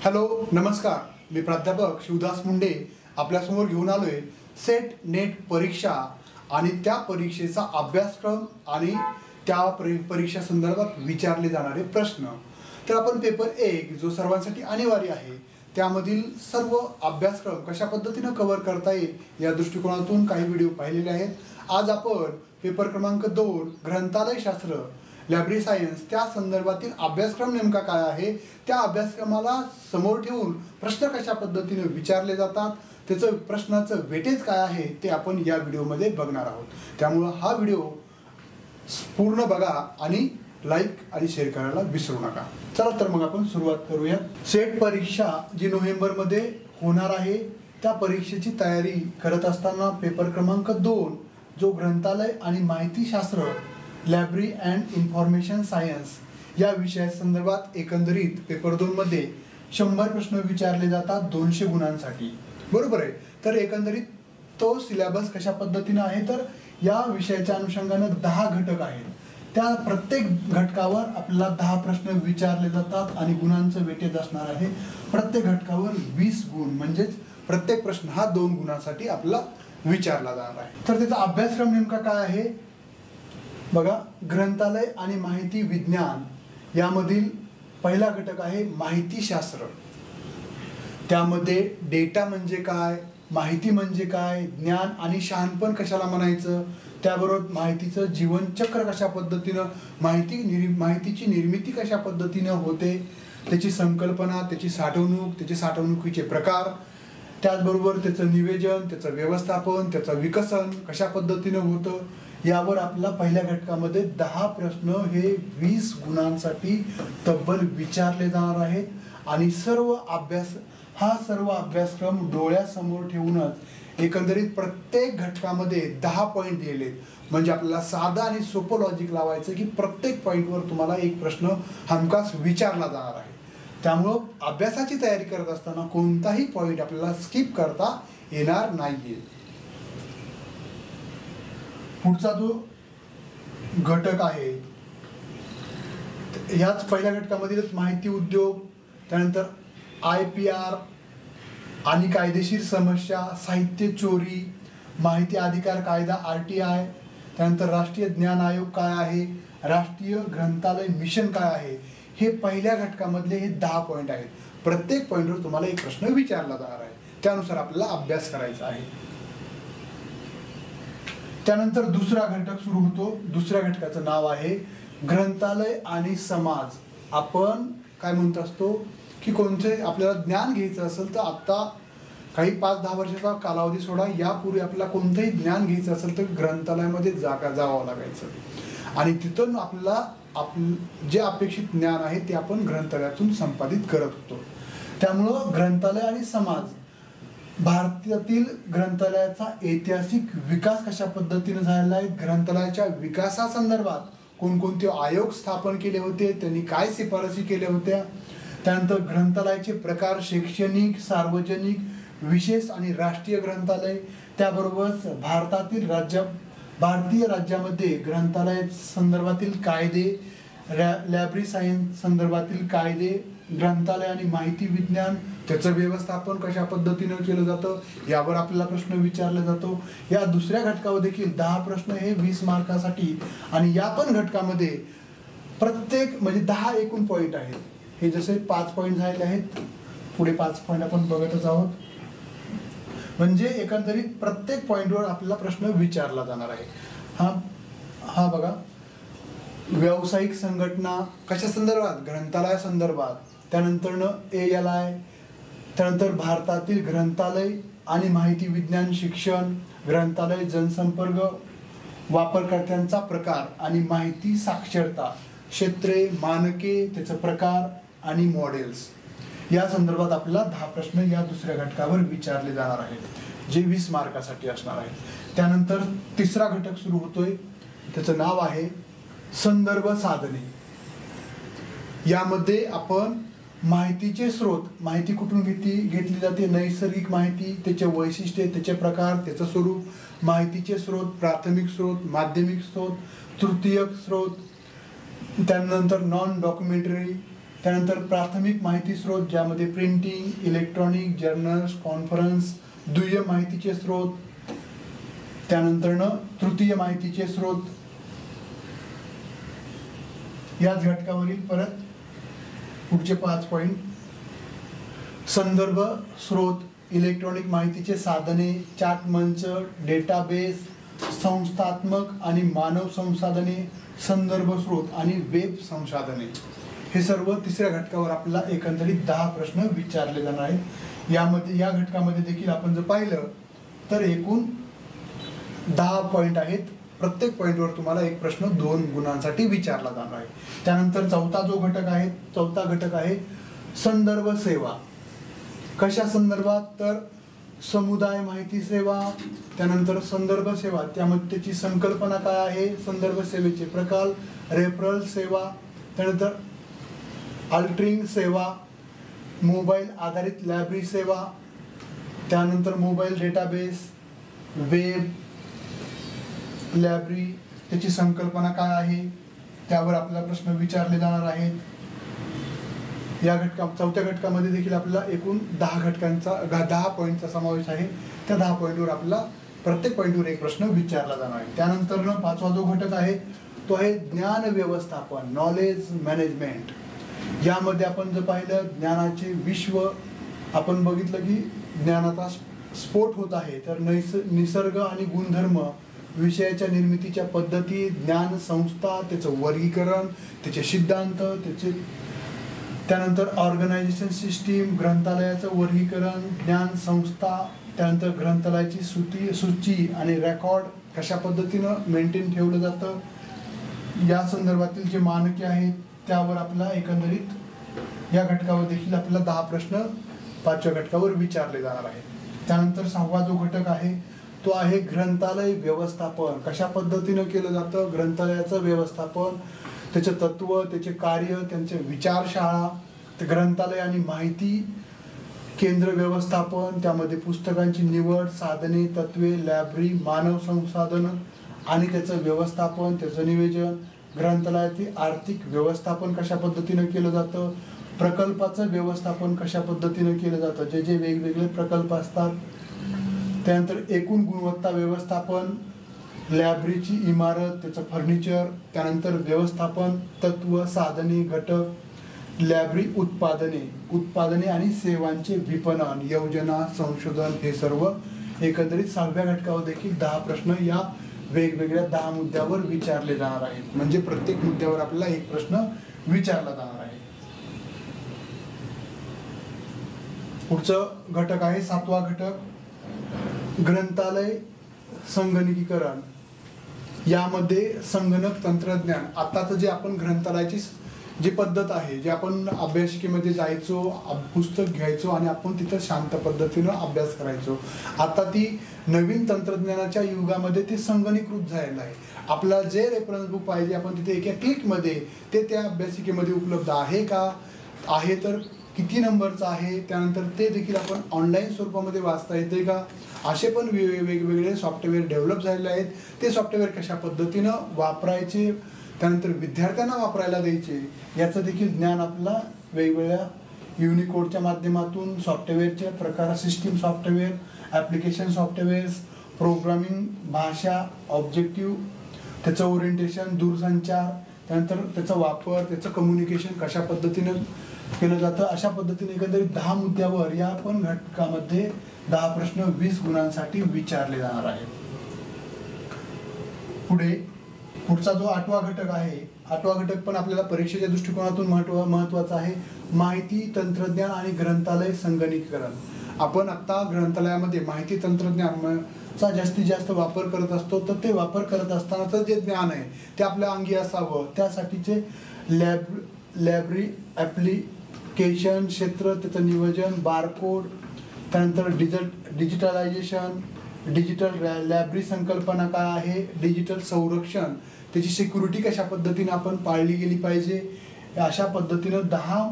Hello नमस्कार, मी प्राध्यापक शिवदास मुंडे आपल्यासमोर घेऊन आलोय सेट नेट परीक्षा आणि त्या परीक्षेचा अभ्यासक्रम आणि त्या परीक्षा संदर्भात विचारले जाणारे प्रश्न। तर आपण पेपर 1 जो सर्वांसाठी अनिवार्य आहे त्यामधील सर्व अभ्यासक्रम कशा पद्धतीने कव्हर करता येईल या दृष्टिकोनातून काही व्हिडिओ पाहिलेले आहेत। आज आपण पेपर क्रमांक 2 ग्रंथालय शास्त्र लायब्ररी सायन्स त्या संदर्भातील अभ्यासक्रम नेमका काय आहे, त्या अभ्यासक्रमाला समोर ठेवून प्रश्न कशा पद्धतीने विचारले जातात, त्याचं प्रश्नाचं वेटेज काय आहे ते आपण या व्हिडिओमध्ये बघणार आहोत। त्यामुळे हा व्हिडिओ पूर्ण बघा आणि लाईक आणि शेअर करायला विसरू नका। चला तर मग आपण सुरुवात करूया। सेट परीक्षा जी नोव्हेंबरमध्ये होणार आहे त्या परीक्षेची तयारी करत असताना पेपर क्रमांक 2 जो ग्रंथालय आणि माहिती शास्त्र लायब्ररी अँड इन्फॉर्मेशन सायन्स या विषयासंदर्भात एकंदरीत पेपर 2 मध्ये 100 प्रश्न विचारले जातात 200 गुणांसाठी, बरोबर आहे। तर एकंदरीत तो सिलेबस कशा पद्धतीने आहे तर या विषयाच्या अनुषंगाने 10 घटक आहेत, त्या प्रत्येक घटकावर आपल्याला 10 प्रश्न विचारले जातात आणि गुणांचं वेटेज असणार आहे प्रत्येक घटकावर 20 गुण, म्हणजेच प्रत्येक प्रश्न हा 2 गुणांसाठी आपल्याला विचारला जाणार आहे। तर त्याचा अभ्यासक्रम नेमका काय आहे बघा। ग्रंथालय आणि माहिती विज्ञान यामधील पहिला घटक आहे माहिती शास्त्र। त्यामध्ये डेटा म्हणजे काय, माहिती म्हणजे काय, ज्ञान आणि शहाणपण कशाला म्हणायचं, त्याबरोबर माहितीचं जीवनचक्र कशा पद्धतीनं माहितीची निर्मिती कशा पद्धतीनं होते, त्याची संकल्पना, त्याची साठवणूक, त्याचे साठवणुकीचे प्रकार, त्याचबरोबर त्याचं नियोजन, त्याचं व्यवस्थापन, त्याचं विकसन कशा पद्धतीनं होतं, यावर आपल्याला पहिल्या घटकामध्ये 10 प्रश्न हे 20 गुणांसाठी तब्बल विचारले जाणार आहेत। आणि सर्व अभ्यासक्रम डोळ्यासमोर ठेवूनच एकंदरीत प्रत्येक घटकामध्ये 10 पॉईंट दिलेत, म्हणजे आपल्याला साधा आणि सोपं लॉजिक लावायचं की प्रत्येक पॉईंटवर तुम्हाला एक प्रश्न हमखास विचारला जाणार आहे। त्यामुळं अभ्यासाची तयारी करत असताना कोणताही पॉईंट आपल्याला स्किप करता येणार नाहीये। पुढचा जो घटक आहे याच पहिल्या घटकामध्ये माहिती उद्योग, त्यानंतर IPR आणि कायदेशीर समस्या, साहित्य चोरी, माहिती अधिकार कायदा RTI, त्यानंतर राष्ट्रीय ज्ञान आयोग काय आहे, राष्ट्रीय ग्रंथालय मिशन काय आहे, हे पहिल्या घटकामधले हे 10 पॉईंट आहेत। प्रत्येक पॉईंटवर तुम्हाला एक प्रश्न विचारला जाणार आहे, त्यानुसार आपल्याला अभ्यास करायचा आहे। त्यानंतर दुसरा घटक सुरू होतो। दुसऱ्या घटकाचं नाव आहे ग्रंथालय आणि समाज। आपण काय म्हणत असतो की कोणते आपल्याला ज्ञान घ्यायचं असेल तर आता काही 5-10 वर्षाचा कालावधी सोडा, यापूर्वी आपल्याला कोणतंही ज्ञान घ्यायचं असेल तर ग्रंथालयामध्ये जावं लागायचं आणि तिथून आपल्याला जे अपेक्षित ज्ञान आहे ते आपण ग्रंथालयातून संपादित करत होतो। त्यामुळं ग्रंथालय आणि समाज, भारतातील ग्रंथालयाचा ऐतिहासिक विकास कशा पद्धतीने झालेला आहे, ग्रंथालयाच्या विकासासंदर्भात कोणकोणते आयोग स्थापन केले होते, त्यांनी काय शिफारसी केल्या होत्या, त्यानंतर ग्रंथालयाचे प्रकार शैक्षणिक, सार्वजनिक, विशेष आणि राष्ट्रीय ग्रंथालय, त्याबरोबरच भारतीय राज्यामध्ये ग्रंथालय संदर्भातील कायदे, लायब्ररी सायन्स संदर्भातील कायदे, ग्रंथालय आणि माहिती विज्ञान त्याचं व्यवस्थापन कशा पद्धतीने केलं जातं यावर आपल्याला प्रश्न विचारला जातो। या दुसऱ्या घटकावर देखील 10 प्रश्न हे 20 मार्कासाठी आणि या पण घटकामध्ये प्रत्येक म्हणजे 10 एकूण पॉईंट आहेत, हे जसे 5 पॉईंट झालेले आहेत, पुढे 5 पॉईंट आपण बघतच आहोत, म्हणजे एकंदरीत प्रत्येक पॉईंटवर आपल्याला प्रश्न विचारला जाणार आहे। हा बघा, व्यावसायिक संघटना कशा संदर्भात, ग्रंथालया संदर्भात, त्यानंतर ALI, त्यानंतर भारतातील ग्रंथालय आणि माहिती विज्ञान शिक्षण, ग्रंथालय जनसंपर्क, वापरकर्त्यांचा प्रकार आणि माहिती साक्षरता, क्षेत्रे, मानके, त्याचे प्रकार आणि मॉडेल्स, या संदर्भात आपल्याला 10 प्रश्न या दुसऱ्या घटकावर विचारले जाणार आहेत जे 20 मार्कासाठी असणार आहेत। त्यानंतर तिसरा घटक सुरू होतोय, त्याचं नाव आहे संदर्भ साधने। यामध्ये आपण माहितीचे स्रोत, माहिती कुठून घेतली जाते, नैसर्गिक माहिती, त्याचे वैशिष्ट्ये, त्याचे प्रकार, त्याचं स्वरूप, माहितीचे स्रोत, प्राथमिक स्रोत, माध्यमिक स्रोत, तृतीयक स्रोत, त्यानंतर नॉन डॉक्युमेंटरी, त्यानंतर प्राथमिक माहिती स्रोत, ज्यामध्ये प्रिंटिंग, इलेक्ट्रॉनिक, जर्नल्स, कॉन्फरन्स. दुय्यम माहितीचे स्रोत. त्यानंतर तृतीय माहितीचे स्रोत. याच घटकावरील परत पुढचे 5 पॉइंट. संदर्भ स्रोत, इलेक्ट्रॉनिक माहितीचे साधने, चाट मंच, डेटाबेस, संस्थात्मक आणि मानव संसाधने, संदर्भ स्रोत आणि वेब संसाधने. हे सर्व तिसऱ्या घटकावर आपल्याला एकंदरीत 10 प्रश्न विचारले जाणार आहेत. या घटकामध्ये देखील आपण जर पाहिलं तर एकूण 10 पॉइंट आहेत. प्रत्येक पॉइंटवर तुम्हाला एक प्रश्न 2 गुणांसाठी विचारला जाणार आहे. त्यानंतर चौथा घटक आहे संदर्भ सेवा. कशा संदर्भात? तर समुदाय माहिती सेवा. त्यानंतर संदर्भ सेवा, त्यामध्ये त्याची संकल्पना काय आहे, संदर्भ सेवेचे प्रकार, रेफरल सेवा, त्यानंतर अल्टरिंग सेवा, मोबाईल आधारित लायब्ररी सेवा, त्यानंतर मोबाईल डेटाबेस, वेब लायब्ररी, त्याची संकल्पना काय आहे, त्यावर आपल्याला प्रश्न विचारले जाणार आहेत. या चौथ्या घटकामध्ये देखील आपल्याला एकूण 10 पॉईंटचा समावेश आहे. त्या 10 पॉईंटवर आपल्याला प्रत्येक पॉईंटवर एक प्रश्न विचारला जाणार आहे. त्यानंतर 5वा जो घटक आहे तो आहे ज्ञान व्यवस्थापन, नॉलेज मॅनेजमेंट. यामध्ये आपण जर पाहिलं ज्ञानाचे विश्व, आपण बघितलं की ज्ञानाचा स्फोट होत आहे. तर निसर्ग आणि गुणधर्म, विषयाच्या निर्मितीच्या पद्धती, ज्ञान संस्था, त्याचं वर्गीकरण, त्याचे सिद्धांत, त्यानंतर ऑर्गनायझेशन सिस्टीम, ग्रंथालयाचं वर्गीकरण, ज्ञान संस्था, त्यानंतर ग्रंथालयाची सूची आणि रेकॉर्ड कशा पद्धतीनं मेंटेन ठेवलं जातं, या संदर्भातील जे मानके आहेत त्यावर आपल्याला एकंदरीत या घटकावर देखील आपल्याला 10 प्रश्न 5व्या घटकावर विचारले जाणार आहेत. त्यानंतर 6वा जो घटक आहे तो आहे ग्रंथालय व्यवस्थापन. कशा पद्धतीनं केलं जातं ग्रंथालयाचं व्यवस्थापन, त्याचे तत्व, त्याचे कार्य, त्यांचे विचारशाळा, ग्रंथालय आणि माहिती केंद्र व्यवस्थापन, त्यामध्ये पुस्तकांची निवड, साधने, तत्वे, लायब्ररी, मानव संसाधन आणि त्याचं व्यवस्थापन, त्याचं नियोजन, ग्रंथालयातील आर्थिक व्यवस्थापन कशा पद्धतीनं केलं जातं, प्रकल्पाचं व्यवस्थापन कशा पद्धतीनं केलं जातं, जे वेगवेगळे प्रकल्प असतात. त्यानंतर एकूण गुणवत्ता व्यवस्थापन, लायब्ररीची इमारत, त्याचं फर्निचर, त्यानंतर व्यवस्थापन, तत्व, साधने, घटक, लायब्ररी उत्पादने आणि सेवांचे विपणन, योजना, संशोधन, हे सर्व एकंदरीत 6व्या घटकावर देखील 10 प्रश्न या वेगवेगळ्या 10 मुद्द्यावर विचारले जाणार आहेत. म्हणजे प्रत्येक मुद्द्यावर आपल्याला एक प्रश्न विचारला जाणार आहे. पुढचं घटक आहे 7वा घटक ग्रंथालय संगणकीकरण. यामध्ये संगणक तंत्रज्ञान, आताच जे आपण ग्रंथालयाची जी पद्धत आहे, जे आपण अभ्यासिकेमध्ये जायचो, पुस्तक घ्यायचो आणि आपण तिथं शांत पद्धतीनं अभ्यास करायचो, आता ती नवीन तंत्रज्ञानाच्या युगामध्ये ते संगणकीकृत झालेलं आहे. आपल्याला जे रेफरन्स बुक पाहिजे आपण तिथे एका क्लिकमध्ये ते त्या अभ्यासिकेमध्ये उपलब्ध आहे का, आहे तर किती नंबरचं आहे, त्यानंतर ते देखील आपण ऑनलाईन स्वरूपामध्ये वाचता येते का, असे पण वेगवेगळे सॉफ्टवेअर डेव्हलप झालेले आहेत. ते सॉफ्टवेअर कशा पद्धतीनं वापरायचे, त्यानंतर विद्यार्थ्यांना वापरायला द्यायचे, याचं देखील ज्ञान आपल्याला वेगवेगळ्या युनिकोडच्या माध्यमातून, सॉफ्टवेअरच्या प्रकार, system software, application softwares, programming भाषा, ऑब्जेक्टिव्ह, त्याचं ओरिएंटेशन, दूरसंचार, त्यानंतर त्याचा वापर, त्याचं कम्युनिकेशन कशा पद्धतीनं केलं जातं, अशा पद्धतीने एकंदरीत 10 मुद्द्यावर या पण घटकामध्ये 10 प्रश्न 20 गुणांसाठी विचारले जाणार आहेत. पुढचा जो 8वा घटक आहे, 8वा घटक पण आपल्याला परीक्षेच्या दृष्टिकोनातून महत्वाचा आहे, माहिती तंत्रज्ञान आणि ग्रंथालय संगणकीकरण. आपण आता ग्रंथालयामध्ये माहिती तंत्रज्ञानाचा जास्तीत जास्त वापर करत असतो, तर ते वापर करत असतानाचं जे ज्ञान आहे ते आपल्या अंगी असावं, त्यासाठीचे लायब्ररी ॲप्लिकेशन क्षेत्र, त्याचं नियोजन, बारकोड, त्यानंतर डिजिटलायझेशन, डिजिटल लायब्ररी संकल्पना काय आहे, डिजिटल संरक्षण, त्याची सिक्युरिटी कशा पद्धतीने आपण पाळली गेली पाहिजे, अशा पद्धतीनं 10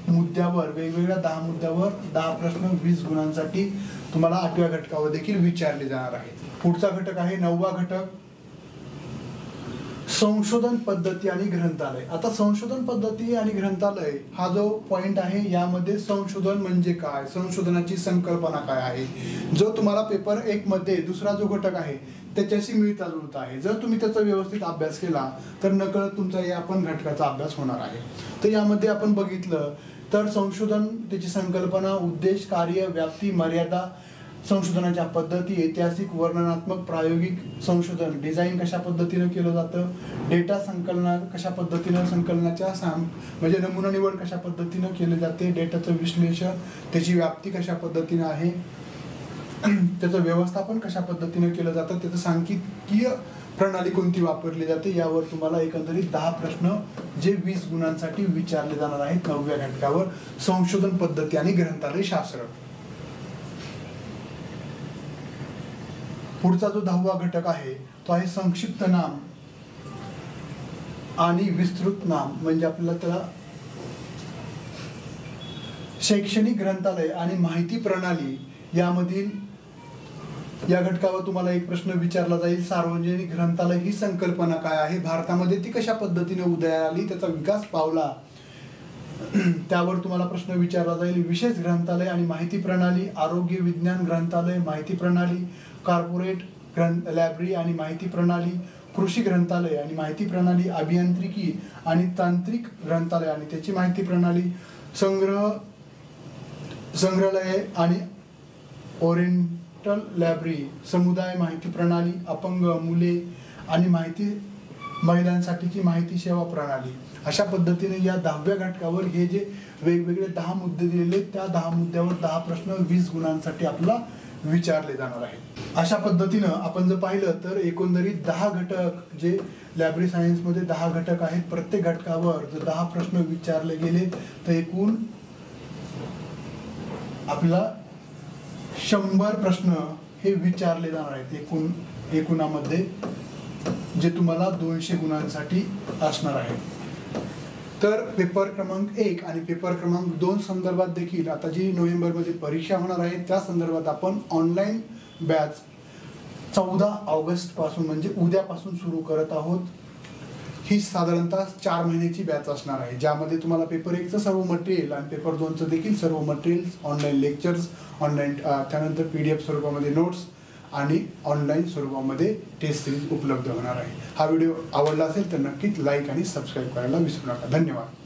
मुद्द्यावर, वेगवेगळ्या 10 मुद्द्यावर 10 प्रश्न 20 गुणांसाठी तुम्हाला 8व्या घटकावर देखील विचारले जाणार आहेत. पुढचा घटक आहे 9वा घटक संशोधन पद्धती आणि ग्रंथालय. आता संशोधन पद्धती आणि ग्रंथालय हा जो पॉइंट आहे, यामध्ये संशोधन म्हणजे काय, संशोधनाची संकल्पना काय आहे, जो तुम्हाला पेपर 1 मध्ये दुसरा जो घटक आहे त्याच्याशी मिळता जुळता आहे. जर तुम्ही त्याचा व्यवस्थित अभ्यास केला तर नकळत तुमचा या पण घटकाचा अभ्यास होणार आहे. तर यामध्ये आपण बघितलं तर संशोधन, त्याची संकल्पना, उद्देश, कार्य, व्याप्ती, मर्यादा, संशोधनाच्या पद्धती, ऐतिहासिक, वर्णनात्मक, प्रायोगिक संशोधन, डिझाईन कशा पद्धतीने केलं जातं, डेटा संकलन कशा पद्धतीने, संकलनाच्या म्हणजे नमुना निवड कशा पद्धतीने केले जाते, डेटाचं विश्लेषण, त्याची व्याप्ती कशा पद्धतीने आहे, त्याचं व्यवस्थापन कशा पद्धतीने केलं जातं, त्याचं सांख्यिकीय प्रणाली कोणती वापरली जाते, यावर तुम्हाला एकंदरीत 10 प्रश्न जे 20 गुणांसाठी विचारले जाणार आहेत 9व्या घटकावर, संशोधन पद्धती आणि ग्रंथालय शास्त्र. पुढचा जो 10वा घटक आहे तो आहे संक्षिप्त नाम आणि विस्तृत नाम. म्हणजे आपल्याला त्याला शैक्षणिक ग्रंथालय आणि माहिती प्रणाली यामधील या घटकावर तुम्हाला एक प्रश्न विचारला जाईल. सार्वजनिक ग्रंथालय ही संकल्पना काय आहे, भारतामध्ये ती कशा पद्धतीने उदयास आली, त्याचा विकास पावला, त्यावर तुम्हाला प्रश्न विचारला जाईल. विशेष ग्रंथालय आणि माहिती प्रणाली, आरोग्य विज्ञान ग्रंथालय माहिती प्रणाली, कॉर्पोरेट लायब्ररी आणि माहिती प्रणाली, कृषी ग्रंथालय आणि माहिती प्रणाली, अभियांत्रिकी आणि तांत्रिक ग्रंथालय आणि त्याची माहिती प्रणाली, संग्रहालय आणि ओरिएंटल लायब्ररी, समुदाय माहिती प्रणाली, अपंग, मुले आणि महिलांसाठीची माहिती सेवा प्रणाली. अशा पद्धतीने या 10व्या घटकावर हे जे वेगवेगळे 10 मुद्दे दिलेले, त्या 10 मुद्द्यावर 10 प्रश्न 20 गुणांसाठी आपल्याला विचारले जाणार आहेत. अशा पद्धतीनं आपण जर पाहिलं तर एकंदरीत 10 घटक, जे लायब्ररी सायन्स मध्ये 10 घटक आहेत, प्रत्येक घटकावर जर 10 प्रश्न विचारले गेले तर एकूण आपला 100 प्रश्न हे विचारले जाणार आहेत एकूणामध्ये, जे तुम्हाला 200 गुणांसाठी असणार आहे. तर पेपर क्रमांक 1 आणि पेपर क्रमांक 2 संदर्भात देखील आता जी नोव्हेंबरमध्ये परीक्षा होणार आहे त्या संदर्भात आपण ऑनलाईन बॅच 14 ऑगस्ट पासून म्हणजे उद्यापासून सुरू करत आहोत. ही साधारणतः 4 महिन्याची बॅच असणार आहे, ज्यामध्ये तुम्हाला पेपर 1चं सर्व मटेरियल आणि पेपर 2चं देखील सर्व मटेरियल, ऑनलाईन लेक्चर्स, ऑनलाईन त्यानंतर PDF स्वरूपामध्ये नोट्स आणि ऑनलाईन स्वरूपामध्ये टेस्ट सिरीज उपलब्ध होणार आहे. हा व्हिडिओ आवडला असेल तर नक्कीच लाईक आणि सबस्क्राईब करायला विसरू नका. धन्यवाद.